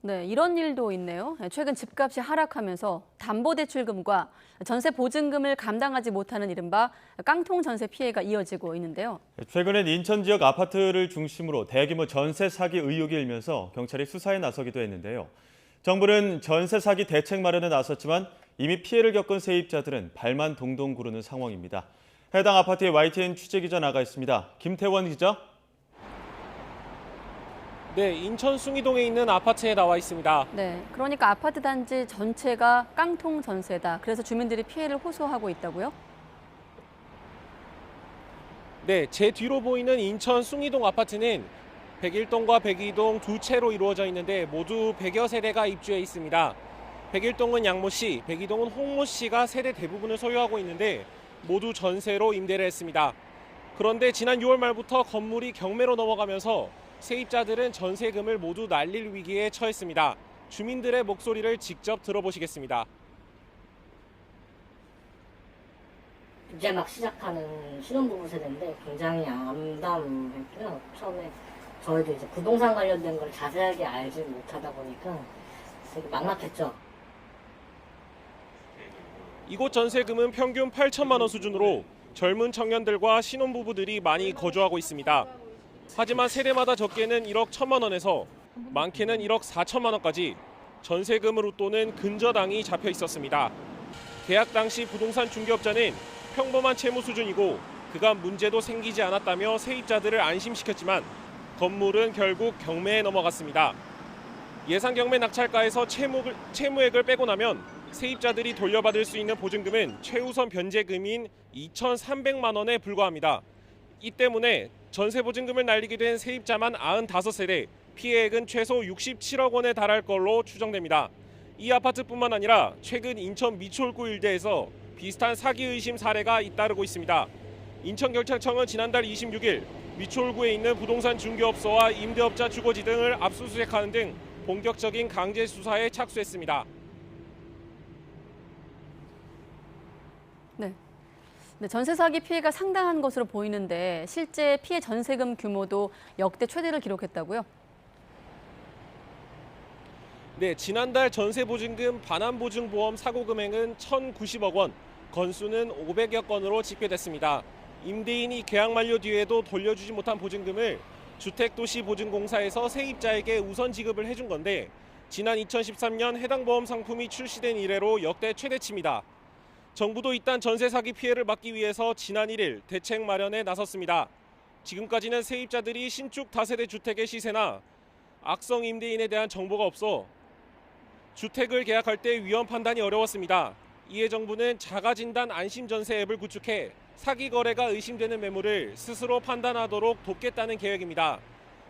네, 이런 일도 있네요. 최근 집값이 하락하면서 담보대출금과 전세 보증금을 감당하지 못하는 이른바 깡통 전세 피해가 이어지고 있는데요. 최근엔 인천 지역 아파트를 중심으로 대규모 전세 사기 의혹이 일면서 경찰이 수사에 나서기도 했는데요. 정부는 전세 사기 대책 마련에 나섰지만 이미 피해를 겪은 세입자들은 발만 동동 구르는 상황입니다. 해당 아파트에 YTN 취재기자 나가 있습니다. 김태원 기자. 네, 인천 숭이동에 있는 아파트에 나와 있습니다. 네, 그러니까 아파트 단지 전체가 깡통 전세다. 그래서 주민들이 피해를 호소하고 있다고요? 네, 제 뒤로 보이는 인천 숭이동 아파트는 101동과 102동 두 채로 이루어져 있는데 모두 100여 세대가 입주해 있습니다. 101동은 양모 씨, 102동은 홍모 씨가 세대 대부분을 소유하고 있는데 모두 전세로 임대를 했습니다. 그런데 지난 6월 말부터 건물이 경매로 넘어가면서 세입자들은 전세금을 모두 날릴 위기에 처했습니다. 주민들의 목소리를 직접 들어보시겠습니다. 이제 막 시작하는 신혼부부 세대인데 굉장히 암담했고요. 처음에 저희도 이제 부동산 관련된 걸 자세하게 알지 못하다 보니까 되게 막막했죠. 이곳 전세금은 평균 8천만 원 수준으로 젊은 청년들과 신혼부부들이 많이 거주하고 있습니다. 하지만 세대마다 적게는 1억 1천만 원에서 많게는 1억 4천만 원까지 전세금을 웃도는 근저당이 잡혀 있었습니다. 계약 당시 부동산 중개업자는 평범한 채무 수준이고 그간 문제도 생기지 않았다며 세입자들을 안심시켰지만 건물은 결국 경매에 넘어갔습니다. 예상 경매 낙찰가에서 채무액을 빼고 나면 세입자들이 돌려받을 수 있는 보증금은 최우선 변제금인 2,300만 원에 불과합니다. 이 때문에 전세 보증금을 날리게 된 세입자만 95세대, 피해액은 최소 67억 원에 달할 걸로 추정됩니다. 이 아파트뿐만 아니라 최근 인천 미추홀구 일대에서 비슷한 사기 의심 사례가 잇따르고 있습니다. 인천경찰청은 지난달 26일 미추홀구에 있는 부동산 중개업소와 임대업자 주거지 등을 압수수색하는 등 본격적인 강제 수사에 착수했습니다. 네. 네, 전세 사기 피해가 상당한 것으로 보이는데 실제 피해 전세금 규모도 역대 최대를 기록했다고요? 네, 지난달 전세보증금 반환보증보험 사고 금액은 1,090억 원, 건수는 500여 건으로 집계됐습니다. 임대인이 계약 만료 뒤에도 돌려주지 못한 보증금을 주택도시보증공사에서 세입자에게 우선 지급을 해준 건데 지난 2013년 해당 보험 상품이 출시된 이래로 역대 최대치입니다. 정부도 이딴 전세 사기 피해를 막기 위해서 지난 1일 대책 마련에 나섰습니다. 지금까지는 세입자들이 신축 다세대 주택의 시세나 악성 임대인에 대한 정보가 없어 주택을 계약할 때 위험 판단이 어려웠습니다. 이에 정부는 자가진단 안심전세 앱을 구축해 사기 거래가 의심되는 매물을 스스로 판단하도록 돕겠다는 계획입니다.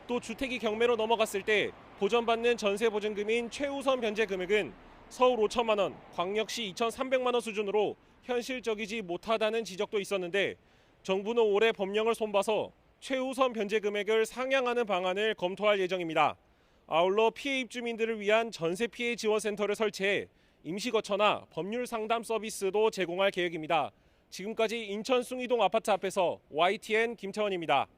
또 주택이 경매로 넘어갔을 때 보전받는 전세 보증금인 최우선 변제 금액은 서울 5천만 원, 광역시 2,300만 원 수준으로 현실적이지 못하다는 지적도 있었는데 정부는 올해 법령을 손봐서 최우선 변제 금액을 상향하는 방안을 검토할 예정입니다. 아울러 피해 입주민들을 위한 전세 피해 지원센터를 설치해 임시거처나 법률 상담 서비스도 제공할 계획입니다. 지금까지 인천 숭이동 아파트 앞에서 YTN 김태원입니다.